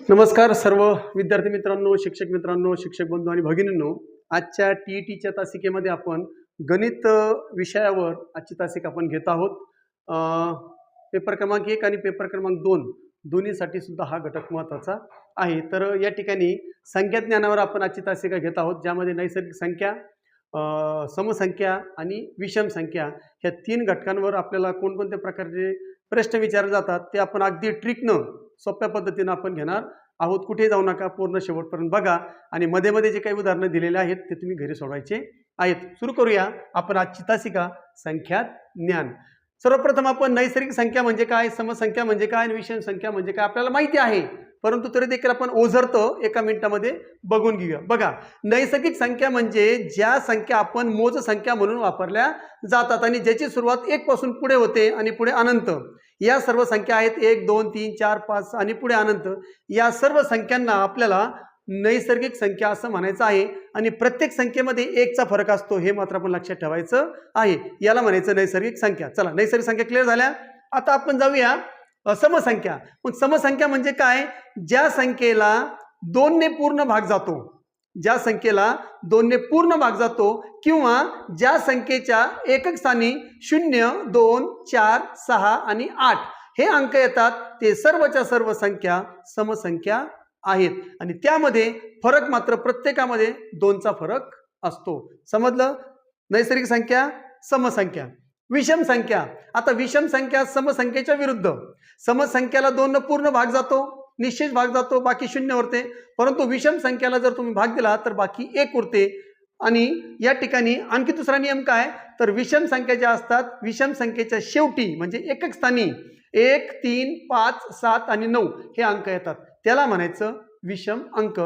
नमस्कार सर्व विद्यार्थी मित्रांनो, शिक्षक मित्रांनो, शिक्षक बंधू आणि भगिनींनो. आजच्या टीईटीच्या तासिकेमध्ये आपण गणित विषयावर आजची तासिका आपण घेत आहोत. पेपर क्रमांक 1 आणि पेपर क्रमांक 2 दोन्हीसाठी सुद्धा हा घटक महत्त्वाचा आहे. तर या ठिकाणी संख्या ज्ञानावर आपण आजची तासिका घेत आहोत, ज्यामध्ये नैसर्गिक संख्या, समसंख्या आणि विषम संख्या ह्या 3 घटकांवर आपल्याला कोणकोणत्या प्रकारचे प्रश्न विचारले जातात ते आपण अगदी ट्रिकनं सोप्या पद्धतीने आपण घेणार आहोत. कुठे जाऊ नका, पूर्ण शेवटपर्यंत बघा आणि मध्ये मध्ये जे काही उदाहरणं दिलेले आहेत ते तुम्ही घरी सोडवायचे आहेत. सुरू करूया आपण आजची तासिका संख्या ज्ञान. सर्वप्रथम आपण नैसर्गिक संख्या म्हणजे काय, समसंख्या म्हणजे काय आणि विषम संख्या म्हणजे काय आपल्याला माहिती आहे, परंतु तरी देखील आपण ओझरतो एका मिनिटामध्ये बघून घेऊया. बघा, नैसर्गिक संख्या म्हणजे ज्या संख्या आपण मोज संख्या म्हणून वापरल्या जातात आणि ज्याची सुरुवात 1 पासून पुढे होते आणि पुढे अनंत. या सर्व संख्या आहेत 1 2 3 4 5 आणि पुढे अनंत. या सर्व संख्यांना आपल्याला नैसर्गिक संख्या असं म्हणायचं आहे आणि प्रत्येक संख्येमध्ये 1चा फरक असतो, हे मात्र आपण लक्षात ठेवायचं आहे. याला म्हणायचं नैसर्गिक संख्या. चला, नैसर्गिक संख्या क्लिअर झाल्या. आता आपण जाऊया समसंख्या. मग समसंख्या म्हणजे काय, ज्या संख्येला 2 ने पूर्ण भाग जातो, ज्या संख्येला 2 ने पूर्ण भाग जातो किंवा ज्या संख्येच्या एकक स्थानी 0 2 4 6 आणि 8 हे अंक येतात, ते सर्वच्या सर्व संख्या समसंख्या आहेत आणि त्यामध्ये फरक मात्र प्रत्येकामध्ये 2चा फरक असतो. समजलं? नैसर्गिक संख्या, समसंख्या. विषम संख्या. आता विषम संख्या समसंख्येच्या विरुद्ध. समसंख्याला 2 न पूर्ण भाग जातो, निश्चित भाग जातो, बाकी 0 उरते, परंतु विषम संख्याला जर तुम्ही भाग दिला तर बाकी 1 उरते. आणि या ठिकाणी आणखी दुसरा नियम काय, तर विषम संख्या ज्या असतात, विषम संख्येच्या शेवटी म्हणजे एकक स्थानी 1 3 5 7 आणि 9 हे अंक येतात, त्याला म्हणायचं विषम अंक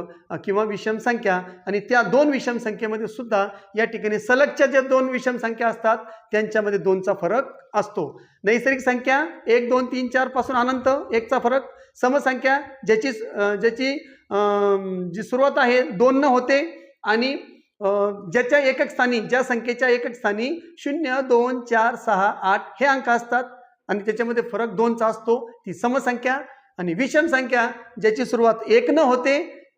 किंवा विषम संख्या. आणि त्या 2 विषम संख्येमध्ये सुद्धा या ठिकाणी सलगच्या ज्या 2 विषम संख्या असतात त्यांच्यामध्ये 2चा फरक असतो. नैसर्गिक संख्या 1 2 3 4 पासून अनंत 1चा फरक. समसंख्या ज्याची जी सुरुवात आहे 2 न होते आणि ज्याच्या एकक स्थानी, ज्या संख्येच्या एकक स्थानी 0 2 4 6 8 हे अंक असतात आणि त्याच्यामध्ये फरक 2चा असतो, ती समसंख्या. आणि विषम संख्या ज्याची सुरुवात 1 न होते,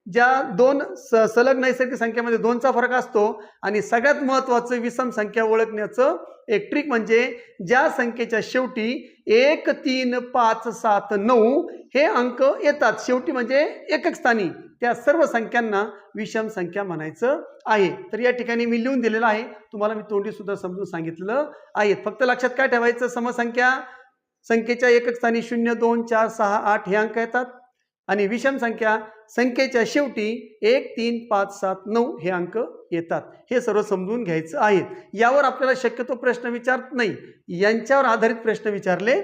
ज्या 2 सलग नैसर्गिक संख्येमध्ये 2चा फरक असतो. आणि सगळ्यात महत्त्वाचं विषम संख्या ओळखण्याचं एक ट्रिक म्हणजे ज्या संख्येच्या शेवटी 1 3 5 7 9 हे अंक येतात शेवटी म्हणजे एकक स्थानी, त्या सर्व संख्यांना विषम संख्या म्हणायचं आहे. तर या ठिकाणी मी लिहून दिलेलं आहे, तुम्हाला मी तोंडी सुद्धा समजून सांगितलं आहे. फक्त लक्षात काय ठेवायचं, समसंख्या संख्येच्या एकक स्थानी 0 2 4 6 8 हे अंक येतात आणि विषम संख्या संख्येच्या शेवटी 1 3 5 7 9 हे अंक येतात. हे सर्व समजून घ्यायचं आहे. यावर आपल्याला शक्यतो प्रश्न विचारत नाही, यांच्यावर आधारित प्रश्न विचारले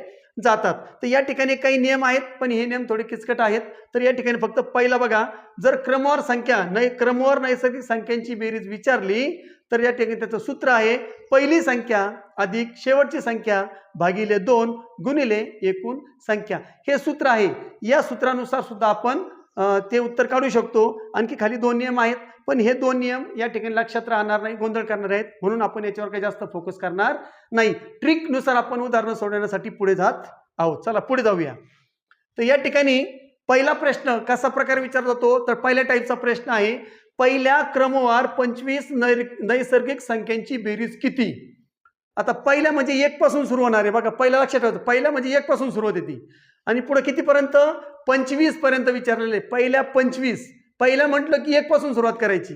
जातात. तर या ठिकाणी काही नियम आहेत, पण हे नियम थोडे किचकट आहेत. तर या ठिकाणी फक्त पहिला बघा, जर क्रमवार संख्या क्रमवार नैसर्गिक संख्यांची बेरीज विचारली तर या ठिकाणी त्याचं सूत्र आहे पहिली संख्या अधिक शेवटची संख्या भागिले 2 गुणिले एकूण संख्या. हे सूत्र आहे. या सूत्रानुसार सुद्धा आपण ते उत्तर काढू शकतो. आणखी खाली 2 नियम आहेत, पण हे 2 नियम या ठिकाणी लक्षात राहणार नाही, गोंधळ करणार आहेत, म्हणून आपण याच्यावर काही जास्त फोकस करणार नाही. ट्रिकनुसार आपण उदाहरणं सोडवण्यासाठी पुढे जात आहोत. चला पुढे जाऊया. तर या ठिकाणी पहिला प्रश्न कसा प्रकारे विचारला जातो, तर पहिल्या टाईपचा प्रश्न आहे, पहिल्या क्रमवार 25 नैसर्गिक संख्यांची बेरीज किती. आता पहिल्या म्हणजे 1 पासून सुरू होणार आहे. बघा, पहिल्या लक्षात ठेवायचं, पहिल्या म्हणजे 1 पासून सुरू होते ती आणि पुढे कितीपर्यंत, 25 पर्यंत विचारलेले. पहिल्या 25, पहिल्या म्हटलं की 1 पासून सुरुवात करायची,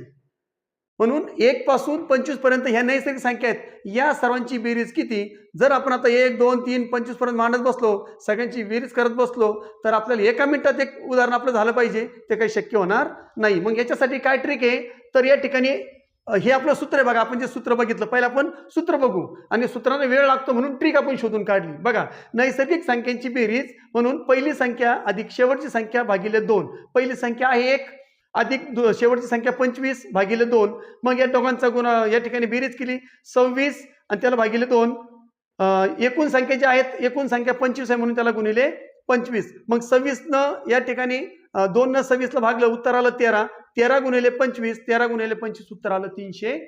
म्हणून 1 पासून 25 पर्यंत ह्या नैसर्गिक संख्या आहेत. या सर्वांची बेरीज किती. जर आपण आता 1 2 3 25 पर्यंत मांडत बसलो, सगळ्यांची बेरीज करत बसलो, तर आपल्याला एका मिनिटात एक उदाहरण आपलं झालं पाहिजे, ते काही शक्य होणार नाही. मग याच्यासाठी काय ट्रिक आहे, तर या ठिकाणी हे आपलं सूत्र आहे. बघा, आपण जे सूत्र बघितलं, पहिलं आपण सूत्र बघू आणि सूत्राने वेळ लागतो म्हणून ट्रिक आपण शोधून काढली. बघा, नैसर्गिक संख्यांची बेरीज म्हणून पहिली संख्या अधिक शेवटची संख्या भागिले 2. पहिली संख्या आहे 1 अधिक शेवटची संख्या 25 भागिले 2. मग या दोघांचा गुण या ठिकाणी बेरीज केली 26 आणि त्याला भागिले 2. एकूण संख्या ज्या आहेत, एकूण संख्या 25 आहे म्हणून त्याला गुणिले 25. मग 26 न या ठिकाणी 2 न 26 ला भागलं, उत्तर आलं 13. 13 गुणिले 25, 13 गुणिले 25 उत्तर आलं 350.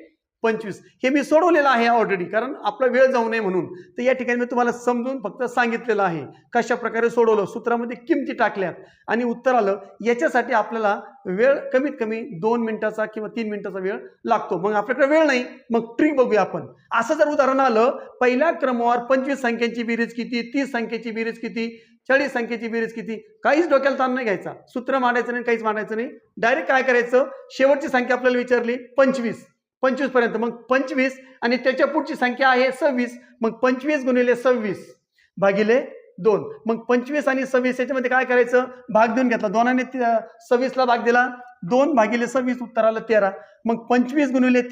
25. हे मी सोडवलेलं आहे ऑलरेडी, कारण आपला वेळ जाऊ नये म्हणून. तर या ठिकाणी मी तुम्हाला समजून फक्त सांगितलेलं आहे कशा प्रकारे सोडवलं, सूत्रामध्ये किमती टाकल्यात आणि उत्तर आलं. याच्यासाठी आपल्याला वेळ कमीत कमी 2 मिनिटाचा किंवा 3 मिनिटाचा वेळ लागतो. मग आपल्याकडे वेळ नाही, मग ट्रिक बघूया आपण. असं जर उदाहरण आलं, पहिल्या क्रमवार 25 संख्यांची बेरीज किती, 30 संख्येची बेरीज किती, 40 संख्येची बेरीज किती, काहीच डोक्याला ताण नाही घ्यायचा, सूत्र मांडायचं नाही, काहीच मांडायचं नाही. डायरेक्ट काय करायचं, शेवटची संख्या आपल्याला विचारली 25 पर्यंत, मग 25 आणि त्याच्या पुढची संख्या आहे 26, मग 25 गुणिले 26 भागिले 2. मग 25 आणि 26 याच्यामध्ये काय करायचं, भाग देऊन घेतला, 2 ने 26 ला भाग दिला, 2 भागिले 26 उत्तर आलं 13. मग 25 गुणिले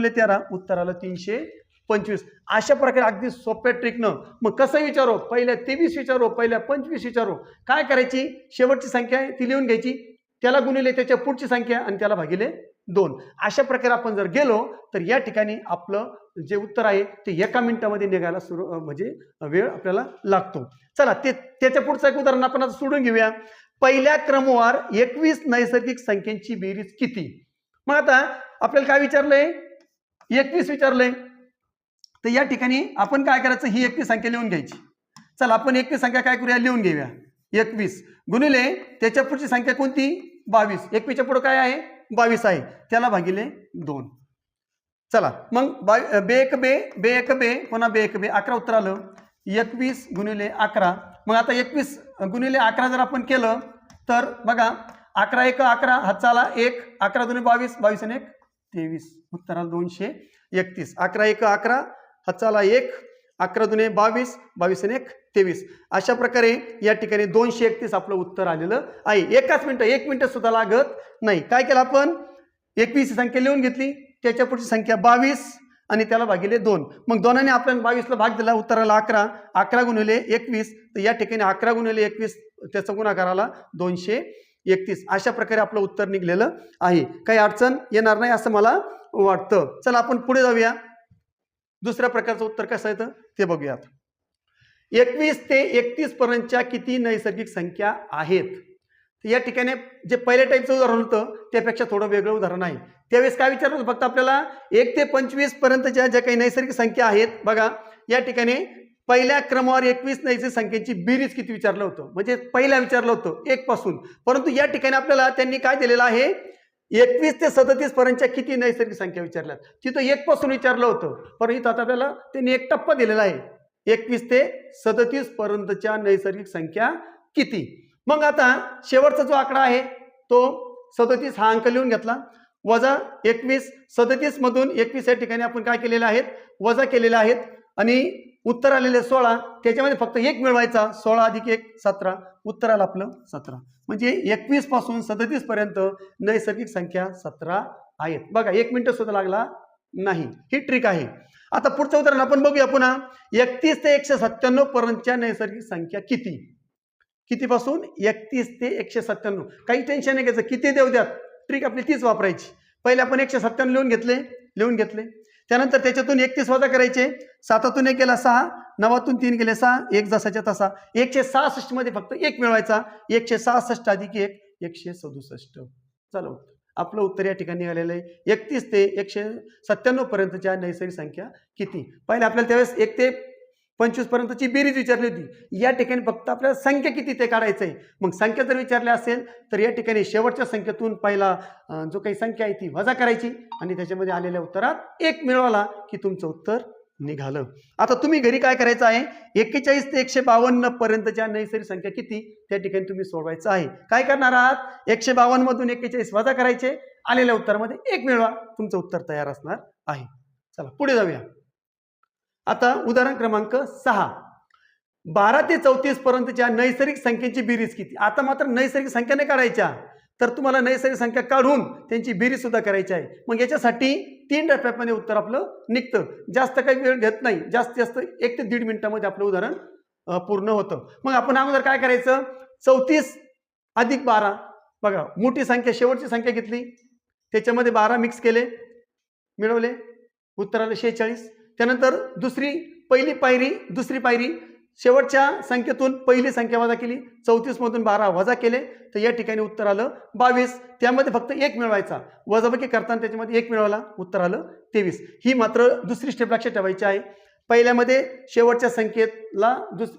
13 उत्तर आलं 325. अशा प्रकारे अगदी सोप्या ट्रिकनं. मग कसं विचारो, पहिल्या 23 विचारो, पहिल्या 25 विचारो, काय करायची, शेवटची संख्या आहे ती लिहून घ्यायची, त्याला गुणिले त्याच्या पुढची संख्या आणि त्याला भागिले 2. अशा प्रकारे आपण जर गेलो तर या ठिकाणी आपलं जे उत्तर आहे ते 1 मिनिटामध्ये निघायला म्हणजे वेळ आपल्याला लागतो. चला त्याच्या पुढचं एक उदाहरण आपण आता सोडून घेऊया. पहिल्या क्रमवार 21 नैसर्गिक संख्यांची बेरीज किती. मग आता आपल्याला काय विचारलंय, 21 विचारलंय. तर या ठिकाणी आपण काय करायचं, ही 21 संख्या लिहून घ्यायची. चला आपण 21 संख्या काय करूया, लिहून घेऊया. 21 गुणिले त्याच्या पुढची संख्या कोणती, 22. 21च्या पुढे काय आहे, 22 आहे, त्याला भागिले 2. चला मग बे एक बे पुन्हा बे 11 उत्तर आलं. 21 गुणिले 11. मग आता 21 गुणिले 11 जर आपण केलं तर बघा, 11 1 11 हातचा आला 1, 11 दुणे 22, 22 आणि 1 23, उत्तर आलं 231. 11 1 11 हातचा आला 1, 11 दुणे 22, 22 आणि 1 23. अशा प्रकारे या ठिकाणी 231 आपलं उत्तर आलेलं आहे. 1 मिनिट सुद्धा लागत नाही. काय केलं आपण, 21 संख्या लिहून घेतली, त्याच्या पुढची संख्या 22 आणि त्याला भागिले 2. मग 2 ने आपल्याला 22 ला भाग दिला, उत्तराला 11. 11 गुणिले 21, तर या ठिकाणी 11 गुणिले 21 त्याचा गुणाकार आला 231. अशा प्रकारे आपलं उत्तर निघलेलं आहे. काही अडचण येणार नाही असं मला वाटतं. चला आपण पुढे जाऊया. दुसऱ्या प्रकारचं उत्तर कसं येतं ते बघूयात. 21 ते 31 पर्यंतच्या किती नैसर्गिक संख्या आहेत. या ठिकाणी जे पहिल्या टाईपचं उदाहरण होतं त्यापेक्षा थोडं वेगळं उदाहरण आहे. त्यावेळेस काय विचारलं होतं, फक्त आपल्याला 1 ते 25 पर्यंतच्या ज्या काही नैसर्गिक संख्या आहेत, बघा या ठिकाणी पहिल्या क्रमवार 21 नैसर्गिक संख्येची बेरीज किती विचारलं होतं, म्हणजे पहिला विचारलं होतं 1 पासून. परंतु या ठिकाणी आपल्याला त्यांनी काय दिलेलं आहे, 21 ते 37 पर्यंतच्या किती नैसर्गिक संख्या विचारल्यात. तिथं 1 पासून विचारलं होतं, परंतु आता आपल्याला त्यांनी एक टप्पा दिलेला आहे, 21 ते 37 पर्यंतच्या नैसर्गिक संख्या किती. मग आता शेवटचा जो आकडा आहे तो 37 हा अंक लिहून घेतला, वजा 21, 37 मधून 21 या ठिकाणी आपण काय केलेले आहेत, वजा केलेले आहेत आणि उत्तर आलेले 16. त्याच्यामध्ये फक्त 1 मिळवायचा, 16 अधिक 1 17, उत्तर आलं आपलं 17. म्हणजे 21 पासून 37 पर्यंत नैसर्गिक संख्या 17 आहेत. बघा 1 मिनिट सुद्धा लागला नाही. ही ट्रिक आहे. आता पुढचं उदाहरण आपण बघूया पुन्हा. 31 ते 197 पर्यंतच्या नैसर्गिक संख्या किती. कितीपासून 31 ते 197. काही टेन्शन नाही घ्यायचं, किती देऊ द्यात, ट्रिक आपली तीच वापरायची. पहिले आपण 197 लिहून घेतले, त्यानंतर त्याच्यातून 31 वजा करायचे, 7तून 1 गेला 6, 9तून 3 गेले 6, 1 जसाच्या तसा. 166 मध्ये फक्त 1 मिळवायचा, 166 अधिक 1 167. चला आपलं उत्तर या ठिकाणी आलेलं आहे. 31 ते 197 पर्यंतच्या नैसर्गिक संख्या किती. पहिले आपल्याला त्यावेळेस 1 ते 25 पर्यंतची बेरीज विचारली होती. या ठिकाणी फक्त आपल्याला संख्या किती ते काढायचं आहे. मग संख्या जर विचारली असेल तर या ठिकाणी शेवटच्या संख्येतून पहिला जो काही संख्या आहे ती वजा करायची आणि त्याच्यामध्ये आलेल्या उत्तरात 1 मिळवला की तुमचं उत्तर निघालं. आता तुम्ही घरी काय करायचं आहे, 41 ते 152 पर्यंतच्या नैसर्गिक संख्या किती त्या ठिकाणी तुम्ही सोडवायचं आहे. काय करणार आहात, 152 मधून 41 वजा करायचे, आलेल्या उत्तरामध्ये 1 मिळवा, तुमचं उत्तर तयार असणार आहे. चला पुढे जाऊया. आता उदाहरण क्रमांक 6. 12 ते 34 पर्यंतच्या नैसर्गिक संख्येची बेरीज किती. आता मात्र नैसर्गिक संख्या नाही काढायच्या, तर तुम्हाला नैसर्गिक संख्या काढून त्यांची बेरीज सुद्धा करायची आहे. मग याच्यासाठी 3 टप्प्यामध्ये उत्तर आपलं निघतं. जास्त काही वेळ घेत नाही, जास्त 1 ते 1.5 मिनिटामध्ये आपलं उदाहरण पूर्ण होतं. मग आपण अगोदर काय करायचं, 34 अधिक 12, बघा मोठी संख्या शेवटची संख्या घेतली, त्याच्यामध्ये 12 मिक्स केले, मिळवले, उत्तर आलं 46. त्यानंतर दुसरी पायरी शेवटच्या संख्येतून पहिली संख्या वजा केली, 34 मधून 12 वजा केले, तर या ठिकाणी उत्तर आलं 22. त्यामध्ये फक्त 1 मिळवायचा, वजाबाकी करताना त्याच्यामध्ये 1 मिळवला, उत्तर आलं 23. ही मात्र दुसरी स्टेप लक्षात ठेवायची आहे. पहिल्यामध्ये शेवटच्या संख्येला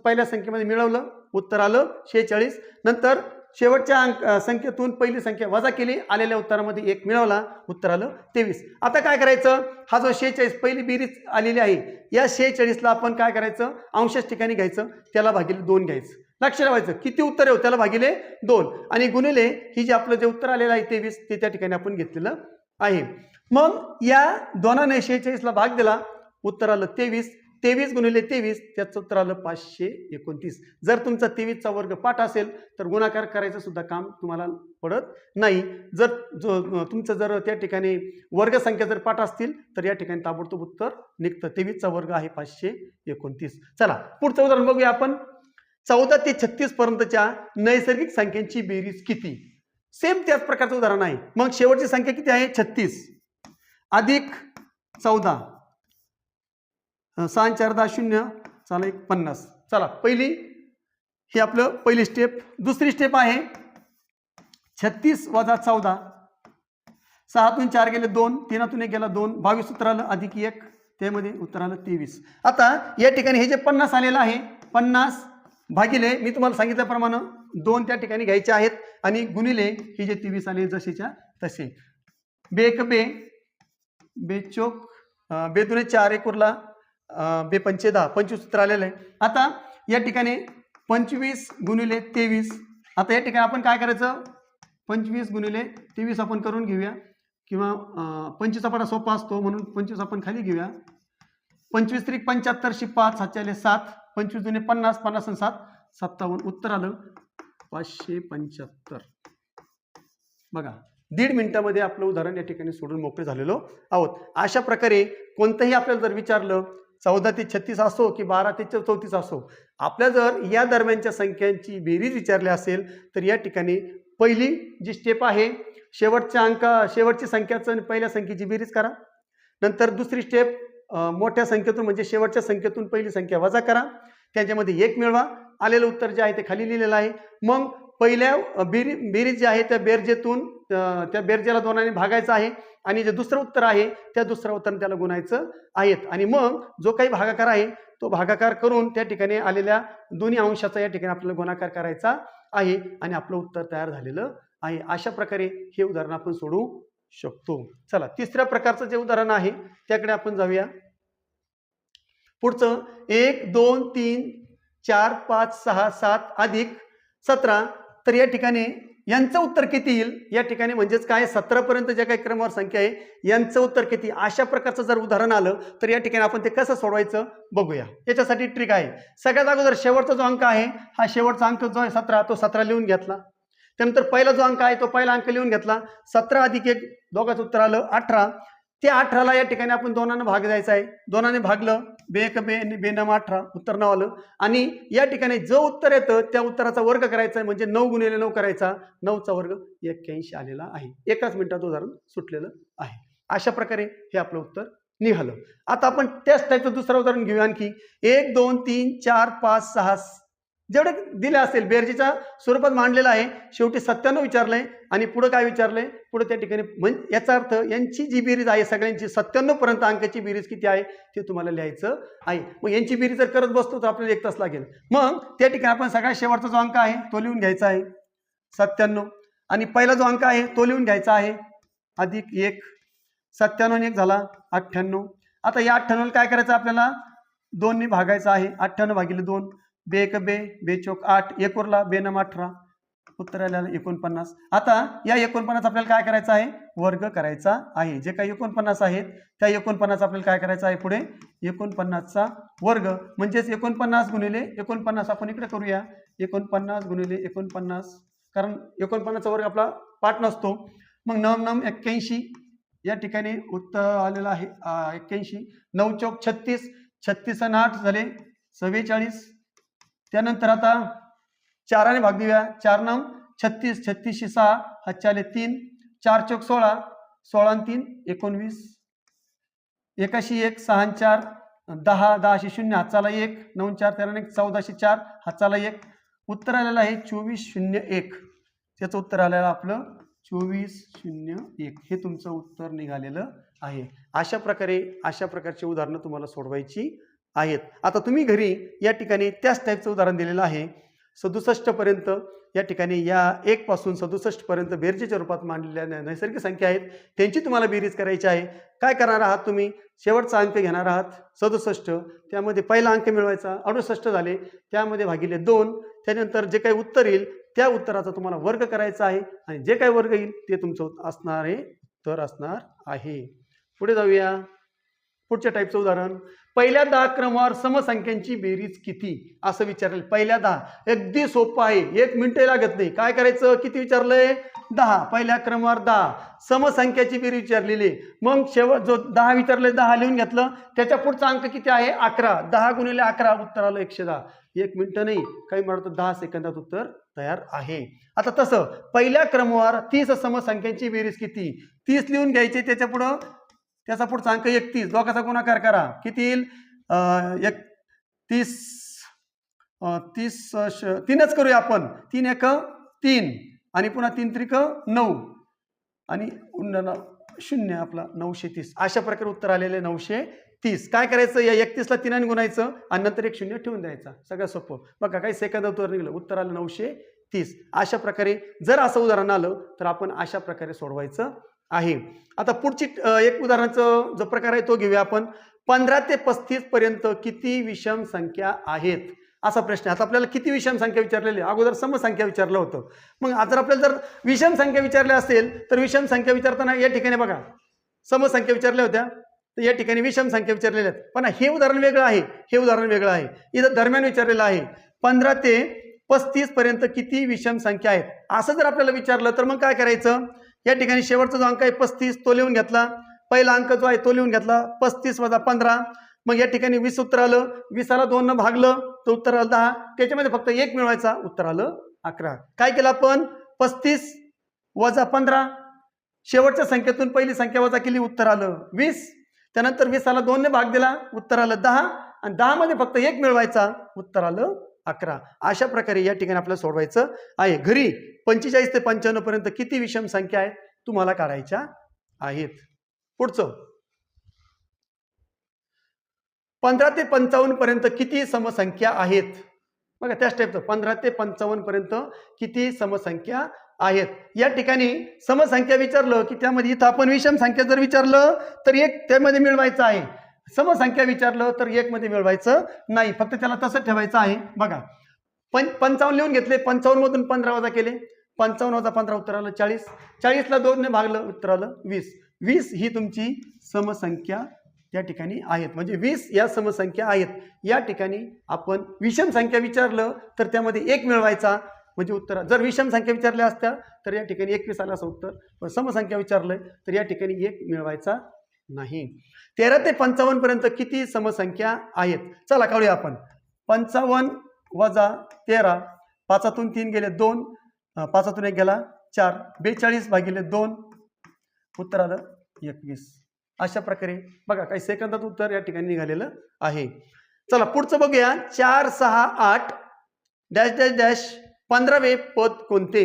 पहिल्या संख्येमध्ये मिळवलं, उत्तर आलं 46. नंतर शेवटच्या संख्येतून पहिली संख्या वजा केली, आलेल्या उत्तरामध्ये 1 मिळवला, उत्तर आलं 23. आता काय करायचं, हा जो 46 पहिली बेरीज आलेली आहे, या 46ला आपण काय करायचं, अंशाच्या ठिकाणी घ्यायचं, त्याला भागिले 2 घ्यायचं. लक्ष ठेवायचं किती उत्तर आहे त्याला भागिले 2 आणि गुणिले ही जे आपलं जे उत्तर आलेलं आहे 23 ते त्या ठिकाणी आपण घेतलेलं आहे. मग या 2ने 46ला भाग दिला, उत्तर आलं 23. 23 गुणिले 23 त्याचं उत्तर आलं 529. जर तुमचा 23चा वर्ग पाठ असेल तर गुणाकार करायचं सुद्धा काम तुम्हाला पडत नाही. जर तुमचं जर त्या ठिकाणी वर्गसंख्या जर पाठ असतील तर या ठिकाणी ताबडतोब उत्तर निघतं. 23चा वर्ग आहे 529. चला पुढचं उदाहरण बघूया आपण. 14 ते 36 पर्यंतच्या नैसर्गिक संख्यांची बेरीज किती? सेम त्याच प्रकारचं उदाहरण आहे. मग शेवटची संख्या किती आहे? 36 अधिक 14, 6 4 10 0, चला 50. चला पहिली हे आपलं पहिली स्टेप. दुसरी स्टेप आहे 36 वजा 14, 6तून 4 गेले 2, 3तून 1 गेला 2, 22 उत्तर आलं अधिक 1, त्यामध्ये उत्तर आलं 23. आता या ठिकाणी हे जे 50 आलेलं आहे, 50 भागिले मी तुम्हाला सांगितल्याप्रमाणे 2 त्या ठिकाणी घ्यायचे आहेत आणि गुणिले ही जे 23 आले जसेच्या तसे. बे एक बे, बे चोक, बे दुने 4, एक उरला, बे पंचे 10, 25 उत्तर आलेलं आहे. आता या ठिकाणी 25 गुणिले 23. आता या ठिकाणी आपण काय करायचं, 25 गुणिले 23 आपण करून घेऊया, किंवा 25चा पाढा सोपा असतो म्हणून 25 आपण खाली घेऊया. 25 त्रिक 75, 5 7 7, 25 दुने 50, 50 आणि 7 57, उत्तर आलं 575. बघा 1.5 मिनिटामध्ये आपलं उदाहरण या ठिकाणी सोडून मोकळे झालेलो आहोत. अशा प्रकारे कोणतंही आपल्याला जर विचारलं 14 ते 36 असो की 12 ते 34 असो, आपल्या जर या दरम्यानच्या संख्यांची बेरीज विचारली असेल तर या ठिकाणी पहिली जी स्टेप आहे शेवटची संख्याचं आणि पहिल्या संख्येची बेरीज करा. नंतर दुसरी स्टेप मोठ्या संख्येतून म्हणजे शेवटच्या संख्येतून पहिली संख्या वजा करा, त्यांच्यामध्ये 1 मिळवा, आलेलं उत्तर जे आहे ते खाली लिहिलेलं आहे. मग पहिल्या बेरीज जी आहे त्या बेरजेतून त्या बेरजेला 2ने भागायचं आहे आणि जे दुसरं उत्तर आहे त्या दुसऱ्या उत्तराने त्याला गुणायचं आहेत. आणि मग जो काही भागाकार आहे तो भागाकार करून त्या ठिकाणी आलेल्या दोन्ही अंशाचा या ठिकाणी आपल्याला गुणाकार करायचा आहे आणि आपलं उत्तर तयार झालेलं आहे. अशा प्रकारे हे उदाहरण आपण सोडवू शकतो. चला तिसऱ्या प्रकारचं जे उदाहरण आहे त्याकडे आपण जाऊया. पुढचं 1 2 3 4 5 6 7 अधिक 17. तर या ठिकाणी यांचं उत्तर किती येईल या ठिकाणी, म्हणजेच काय 17 पर्यंत ज्या काही क्रमवार संख्या आहे यांचं उत्तर किती, अशा प्रकारचं जर उदाहरण आलं तर या ठिकाणी आपण ते कसं सोडवायचं बघूया. याच्यासाठी ट्रिक आहे. सगळ्यात अगोदर शेवटचा जो अंक आहे हा शेवटचा अंक जो आहे 17 तो 17 लिहून घेतला. त्यानंतर पहिला जो अंक आहे तो पहिला अंक लिहून घेतला. 17 अधिक 1 दोघांचं उत्तर आलं 18. त्या 18ला या ठिकाणी आपण 2ने भाग द्यायचा आहे. 2ने भागलं, बे एक बे, बे 9 18 उत्तर 9 आलं. आणि या ठिकाणी जो उत्तर येतं त्या उत्तराचा वर्ग करायचा आहे, म्हणजे 9 गुणिले 9 करायचा, 9चा वर्ग 81 आलेला आहे. एकाच मिनिटात उदाहरण सुटलेलं आहे. अशा प्रकारे हे आपलं उत्तर निघालं. आता आपण त्याच टाईपचं दुसरं उदाहरण घेऊया आणखी. 1 2 3 4 5 6 जेवढे दिले असेल बेरजेच्या स्वरूपात मांडलेलं आहे. शेवटी 97 विचारलंय आणि पुढे काय विचारलंय, पुढे त्या ठिकाणी म्हणजे याचा अर्थ यांची जी बेरीज आहे सगळ्यांची 97 पर्यंत अंकाची बेरीज किती आहे ते तुम्हाला लिहायचं आहे. मग यांची बेरीज जर करत बसतो तर आपल्याला 1 तास लागेल. मग त्या ठिकाणी आपण सगळ्यात शेवटचा जो अंक आहे तो लिहून घ्यायचा आहे 97 आणि पहिला जो अंक आहे तो लिहून घ्यायचा आहे अधिक 1. 97 आणि 1 झाला 98. आता या 98ला काय करायचं आपल्याला 2ने भागायचं आहे. 98 भागिले 2, बे एक बे, बे चोक 8, 1 उरला, बे 9 18 उत्तर आलेलं 49. आता या 49 आपल्याला काय करायचं आहे वर्ग करायचा आहे. जे काही 49 आहेत त्या 49 आपल्याला काय करायचं आहे पुढे 49चा वर्ग, म्हणजेच 49 गुणिले 49 आपण इकडे करूया. 49 गुणिले 49, कारण 49चा वर्ग आपला पाठ नसतो. मग 9 9 81 या ठिकाणी उत्तर आलेलं आहे 81. 9 चौक 36, 36 आणि 8 झाले 44. त्यानंतर आता 4ने भाग देऊया. 4 9 36, 36 6 हात आले 3, 4 चौक 16, 16 आणि 3 19, 81 1 6 4 10 10 शून्य हाताला 1 9 4 13 14 4 हाताला 1 उत्तर आलेलं आहे 2401. त्याचं उत्तर आलेलं आपलं 2401 हे तुमचं उत्तर निघालेलं आहे. अशा प्रकारची उदाहरणं तुम्हाला सोडवायची आहेत. आता तुम्ही घरी या ठिकाणी त्याच टाईपचं उदाहरण दिलेलं आहे 67 पर्यंत. या ठिकाणी या 1 पासून 67 पर्यंत बेरजेच्या रूपात मांडलेल्या नैसर्गिक संख्या आहेत, त्यांची तुम्हाला बेरीज करायची आहे. काय करणार आहात तुम्ही? शेवटचा अंक घेणार आहात 67, त्यामध्ये पहिला अंक मिळवायचा 68 झाले, त्यामध्ये भागिले 2, त्यानंतर जे काही उत्तर येईल त्या उत्तराचा तुम्हाला वर्ग करायचा आहे आणि जे काही वर्ग येईल ते तुमचं असणार आहे उत्तर असणार आहे. पुढे जाऊया. पुढच्या टाईपचं उदाहरण पहिल्या 10 क्रमावर समसंख्यांची बेरीज किती असं विचारलं. पहिल्या 10 अगदी सोपं आहे, 1 मिनिट लागत नाही. काय करायचं? किती विचारलंय? 10. पहिल्या क्रमावर 10 समसंख्याची बेरीज विचारलेली. मग शेवट जो 10 विचारले 10 लिहून घेतलं, त्याच्या पुढचा अंक किती आहे? 11. 10 गुणिले 11 उत्तर आलं 110. 1 मिनिट नाही, काही म्हणतो 10 सेकंदात उत्तर तयार आहे. आता तसं पहिल्या क्रमावर 30 समसंख्यांची बेरीज किती? 30 लिहून घ्यायचे, त्याचा पुढचा अंक 31. दोघाचा गुणाकार करा, किती येईल? 3च करूया आपण. 3 1 3 आणि पुन्हा 3 3 9 आणि 0 आपला 930. अशा प्रकारे उत्तर आलेले 930. काय करायचं? या 31ला 3 गुणायचं आणि नंतर 1 0 ठेवून द्यायचा. सगळं सोपं. बघा काही सेकंदात उत्तर निघलं, उत्तर आलं 930. अशा प्रकारे जर असं उदाहरण आलं तर आपण अशा प्रकारे सोडवायचं आहे. आता पुढची एक उदाहरणाचा जो प्रकार आहे तो घेऊया आपण. 15 ते 35 पर्यंत किती विषम संख्या आहेत असा प्रश्न. आता आपल्याला किती विषम संख्या विचारलेली? अगोदर समसंख्या विचारलं होतं. मग जर आपल्याला जर विषम संख्या विचारल्या असेल तर विषम संख्या विचारताना या ठिकाणी बघा समसंख्या विचारल्या होत्या, तर या ठिकाणी विषम संख्या विचारलेल्या आहेत. पण हे उदाहरण वेगळं आहे, हे उदाहरण वेगळं आहे. इथं दरम्यान विचारलेलं आहे 15 ते 35 पर्यंत किती विषम संख्या आहेत असं जर आपल्याला विचारलं तर मग काय करायचं? या ठिकाणी शेवटचा जो अंक आहे 35 तो लिहून घेतला, पहिला अंक जो आहे तो लिहून घेतला, 35 वजा 15. मग या ठिकाणी 20 उत्तर आलं, 20ला 2 न भागलं तर उत्तर आलं 10. त्याच्यामध्ये फक्त 1 मिळवायचा, उत्तर आलं 11. काय केलं आपण? 35 वजा 15, शेवटच्या संख्येतून पहिली संख्या वजा केली, उत्तर आलं 20. त्यानंतर 20ला 2 ने भाग दिला, उत्तर आलं 10 आणि 10 मध्ये फक्त 1 मिळवायचा, उत्तर आलं 11. अशा प्रकारे या ठिकाणी आपल्याला सोडवायचं आहे. घरी 45 ते 95 पर्यंत किती विषम संख्या आहेत तुम्हाला काढायच्या आहेत. पुढचं 15 ते 55 पर्यंत किती समसंख्या आहेत? बघा त्याच टाईपचं 15 ते 55 पर्यंत किती समसंख्या आहेत. या ठिकाणी समसंख्या विचारलं की त्यामध्ये इथं आपण विषम संख्या जर विचारलं तर 1 त्यामध्ये मिळवायचं आहे, समसंख्या विचारलं तर 1 मध्ये मिळवायचं नाही, फक्त त्याला तसं ठेवायचं आहे. बघा 55 लिहून घेतले, 55 मधून 15 वजा केले, 55 वजा 15 उत्तर आलं 40. 40ला 2 ने भागलं, उत्तर आलं 20. 20 ही तुमची समसंख्या त्या ठिकाणी आहेत, म्हणजे 20 या समसंख्या आहेत. या ठिकाणी आपण विषम संख्या विचारलं तर त्यामध्ये 1 मिळवायचा, म्हणजे उत्तर. जर विषम संख्या विचारल्या असत्या तर या ठिकाणी 21 आलं असं उत्तर. पण समसंख्या विचारलंय तर या ठिकाणी 1 मिळवायचा नाही. 13 ते 55 पर्यंत किती समसंख्या आहेत? चला काढूया आपण. 55 वजा 13, 5तून 3 गेले 2, 5तून 1 गेला 4, 42 भागिले 2 उत्तर आलं 21. अशा प्रकारे बघा काही सेकंदात उत्तर या ठिकाणी निघालेलं आहे. चला पुढचं बघूया. 4 6 8 डॅश डॅश डॅश 15वे पद कोणते?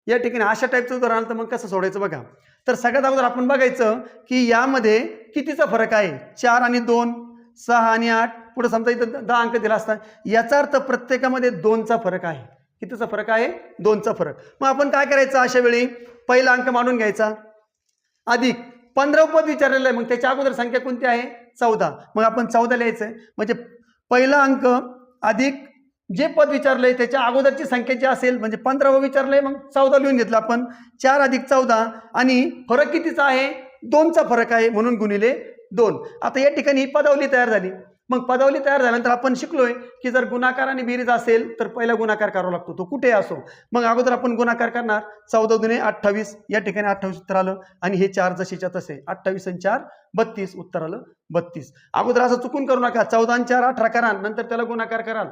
या ठिकाणी अशा टाईपचं उदाहरण आलं तर मग कसं सोडायचं बघा. तर सगळ्यात अगोदर आपण बघायचं की यामध्ये कितीचा फरक आहे. 4 आणि 2, 6 आणि 8, पुढे समजा इथं 10 अंक दिला असता, याचा अर्थ प्रत्येकामध्ये 2चा फरक आहे. कितीचा फरक आहे? 2चा फरक. मग आपण काय करायचं अशा वेळी? पहिला अंक मांडून घ्यायचा अधिक 15 पद विचारलेलं आहे, मग त्याच्या अगोदर संख्या कोणती आहे? 14. मग आपण 14 लिहायचं आहे, म्हणजे पहिला अंक अधिक जे पद विचारलंय त्याच्या अगोदरची संख्या जी असेल, म्हणजे 15 विचारलंय मग 14 लिहून घेतलं आपण. 4 अधिक 14 आणि फरक कितीचा आहे? 2चा फरक आहे, म्हणून गुणिले 2. आता या ठिकाणी ही पदावली तयार झाली. मग पदावली तयार झाल्यानंतर आपण शिकलोय की जर गुणाकार आणि बेरीज असेल तर पहिला गुणाकार करावा लागतो, तो कुठे असो. मग अगोदर आपण गुणाकार करणार. 14 दुने 28, या ठिकाणी 28 उत्तर आलं आणि हे 4 जसेच्या तसे 28 आणि 4 32 उत्तर आलं 32. अगोदर असं चुकून करू नका. 14 आणि 4 18 करा, नंतर त्याला गुणाकार कराल,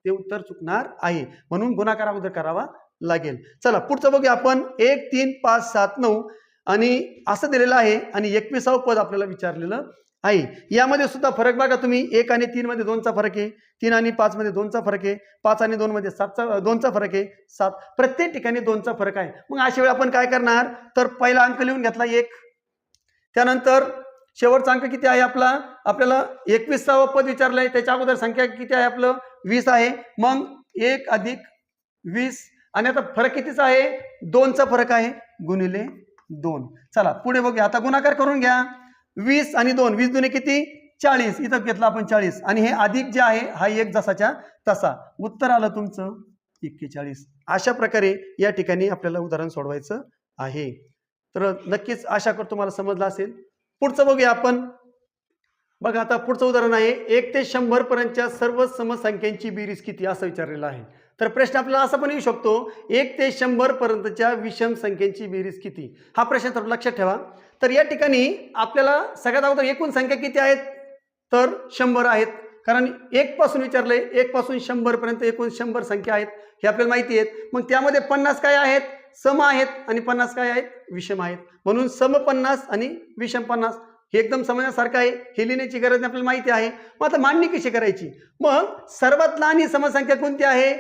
ते उत्तर चुकणार आहे, म्हणून गुणाकार अगोदर करावा लागेल. चला पुढचं बघूया आपण. 1 3 5 7 9 आणि असं दिलेलं आहे आणि 21वे पद आपल्याला विचारलेलं आहे. यामध्ये सुद्धा फरक बघा तुम्ही, 1 आणि 3 मध्ये 2चा फरक आहे, 3 आणि 5 मध्ये 2चा फरक आहे, 5 आणि 2 मध्ये 2चा फरक आहे, 7 प्रत्येक ठिकाणी 2चा फरक आहे. मग अशा वेळी आपण काय करणार, तर पहिला अंक लिहून घेतला 1, त्यानंतर शेवटचा अंक किती आहे आपला, आपल्याला 21वा पद विचारलंय, त्याच्या अगोदर संख्या किती आहे आपलं 20 आहे. मग 1 अधिक 20 आणि आता फरक कितीचा आहे, 2चा फरक आहे गुणिले 2. चला पुढे बघूया, आता गुणाकार करून घ्या. 20 आणि 2, 20 दुने किती 40, इथं घेतलं आपण 40 आणि हे अधिक जे आहे हा एक जसाच्या तसा. उत्तर आलं तुमचं 41. अशा प्रकारे या ठिकाणी आपल्याला उदाहरण सोडवायचं आहे. तर नक्कीच आशा करतो तुम्हाला समजलं असेल. पुढचं बघूया आपण. बघा आता पुढचं उदाहरण आहे, 1 ते 100 पर्यंतच्या सर्व समसंख्यांची बेरीज किती असं विचारलेलं आहे. तर प्रश्न आपल्याला असा पण येऊ शकतो, 1 ते 100 पर्यंतच्या विषम संख्यांची बेरीज किती, हा प्रश्न तर लक्षात ठेवा. तर या ठिकाणी आपल्याला सगळ्यात अगोदर एकूण संख्या किती आहेत, तर 100 आहेत, कारण 1 पासून विचारलंय, 1 पासून 100 पर्यंत एकूण 100 संख्या आहेत हे आपल्याला माहिती आहेत. मग त्यामध्ये 50 काय आहेत, सम आहेत आणि 50 काय आहेत, विषम आहेत. म्हणून सम 50 आणि विषम 50 हे एकदम समजण्यासारखं आहे, हे लिहिण्याची गरज आपल्याला माहिती आहे. मग आता मांडणी कशी करायची, मग सर्वात लहान ही समसंख्या कोणती आहे,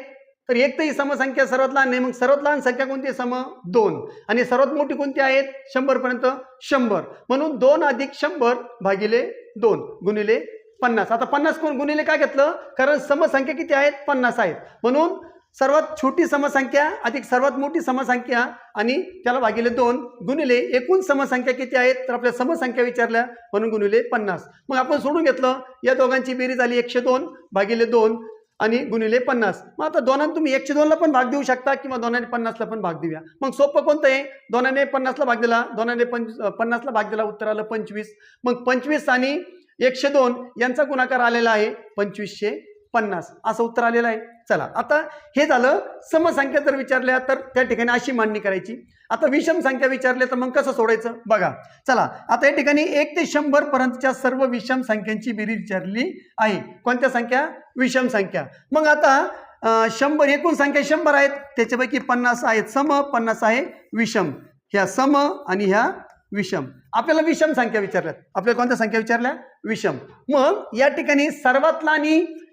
तर 1 तर ही समसंख्या सर्वात लहान नाही, मग सर्वात लहान संख्या कोणती, सम 2 आणि सर्वात मोठी कोणती आहेत 100 पर्यंत 100. म्हणून 2 अधिक 100 भागिले 2 गुणिले 50. आता 50 कोण गुणिले काय घेतलं, कारण समसंख्या किती आहेत 50 आहेत. म्हणून सर्वात छोटी समसंख्या अधिक सर्वात मोठी समसंख्या आणि त्याला भागिले 2 गुणिले एकूण समसंख्या किती आहेत, तर आपल्या समसंख्या विचारल्या म्हणून गुणिले 50. मग आपण सोडून घेतलं, या दोघांची बेरीज आली 102 भागिले 2 आणि गुणिले 50. मग आता दोनांना तुम्ही 102 ला पण भाग देऊ शकता किंवा 250 ला पण भाग देऊया. मग सोपं कोणतं आहे, 250 ला भाग दिला, 250 ला भाग दिला, उत्तर आलं 25. मग 25 आणि 102 यांचा गुणाकार आलेला आहे 2550 असं उत्तर आलेलं आहे. चला आता हे झालं समसंख्या जर विचारल्या तर त्या ठिकाणी अशी मांडणी करायची. आता विषम संख्या विचारल्या तर मग कसं सोडायचं बघा. चला आता या ठिकाणी 1 ते 100 पर्यंतच्या सर्व विषम संख्यांची बेरीज विचारली आहे. कोणत्या संख्या, विषम संख्या. मग आता 100 एकूण संख्या 100 आहेत, त्याच्यापैकी 50 आहेत सम, 50 आहे विषम. ह्या सम आणि ह्या विषम. आपल्याला विषम संख्या विचारल्यात, आपल्याला कोणत्या संख्या विचारल्या, विषम. मग या ठिकाणी सर्वात लहान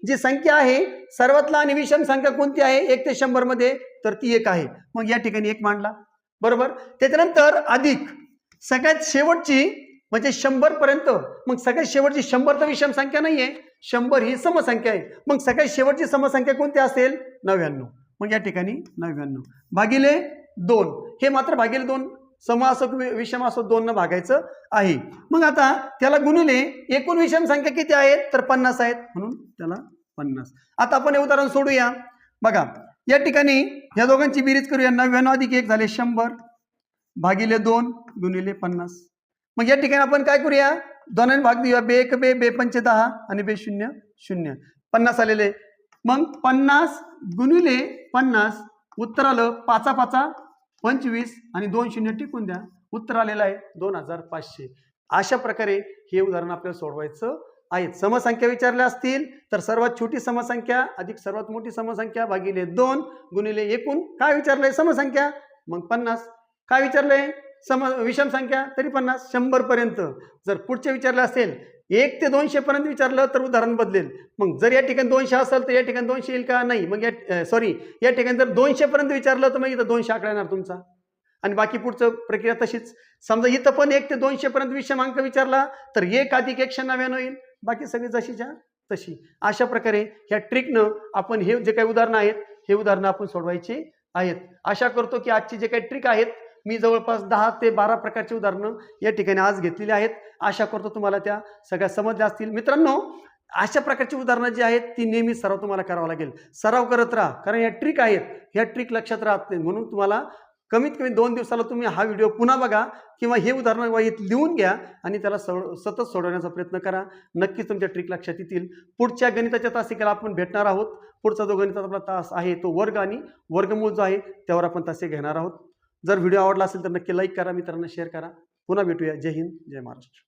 जी संख्या आहे, सर्वात लहान विषम संख्या कोणती आहे 1 ते 100 मध्ये, तर ती 1 आहे. मग या ठिकाणी 1 मांडला बरोबर. त्याच्यानंतर अधिक सगळ्यात शेवटची म्हणजे 100 पर्यंत, मग सगळ्यात शेवटची 100 तर विषम संख्या नाहीये, 100 ही समसंख्या आहे. मग सगळ्यात शेवटची समसंख्या कोणती असेल 99. मग या ठिकाणी 99 भागिले 2, हे मात्र भागिले 2 सम असो विषम असो 2 न भागायचं आहे. मग आता त्याला गुणिले एकूण विषम संख्या किती आहेत, तर 50 आहेत, म्हणून त्याला 50. आता आपण हे उदाहरण सोडूया. बघा या ठिकाणी या दोघांची बेरीज करूया. 99 अधिक 1 झाले 100 भागिले 2 गुणिले 50. मग या ठिकाणी आपण काय करूया, 2 भाग देऊया, बे 1 बे, बे 5 10 आणि बे 0 0, 50 आलेले. मग 50 गुणिले 50 उत्तर आलं 5 5 25 आणि 2 0 टिकून द्या, उत्तर आलेलं आहे 2500. अशा प्रकारे हे उदाहरण आपल्याला सोडवायचं आहे. समसंख्या विचारल्या असतील तर सर्वात छोटी समसंख्या अधिक सर्वात मोठी समसंख्या भागिले 2 गुणिले एकूण काय विचारलंय समसंख्या, मग 50. काय विचारलंय विषम संख्या, तरी 50. 100 पर्यंत. जर पुढचे विचारले असेल 1 ते 200 पर्यंत विचारलं तर उदाहरण बदलेल. मग जर या ठिकाणी 200 असेल तर या ठिकाणी 200 येईल का, नाही. मग या ठिकाणी जर 200 पर्यंत विचारलं तर मग इथं 200 आकडा येणार तुमचा आणि बाकी पुढचं प्रक्रिया तशीच. समजा इथं पण 1 ते 200 पर्यंत विषम अंक विचारला तर 1 अधिक 199 होईल, बाकी सगळी जशीच्या तशी. अशा प्रकारे ह्या ट्रिकनं आपण हे जे काही उदाहरणं आहेत हे उदाहरणं आपण सोडवायची आहेत. आशा करतो की आजची जे काही ट्रिक आहेत, मी जवळपास 10 ते 12 प्रकारची उदाहरणं या ठिकाणी आज घेतलेली आहेत. आशा करतो तुम्हाला त्या सगळ्या समजल्या असतील. मित्रांनो, अशा प्रकारची उदाहरणं जी आहेत ती नेहमी सराव तुम्हाला करावा लागेल. सराव करत राहा, कारण ह्या ट्रिक आहेत, ह्या ट्रिक लक्षात राहत नाही. म्हणून तुम्हाला कमीत कमी 2 दिवसाला तुम्ही हा व्हिडिओ पुन्हा बघा किंवा हे उदाहरण वहीत लिहून घ्या आणि त्याला सतत सोडवण्याचा प्रयत्न करा. नक्कीच तुमच्या ट्रिक लक्षात येतील. पुढच्या गणिताच्या तासिकेला आपण भेटणार आहोत. पुढचा जो गणिताचा आपला तास आहे तो वर्ग आणि वर्गमूळ जो आहे त्यावर आपण तासिक घेणार आहोत. जर व्हिडिओ आवडला असेल तर नक्की लाईक करा, मित्रांना शेअर करा. पुन्हा भेटूया. जय हिंद, जय महाराष्ट्र.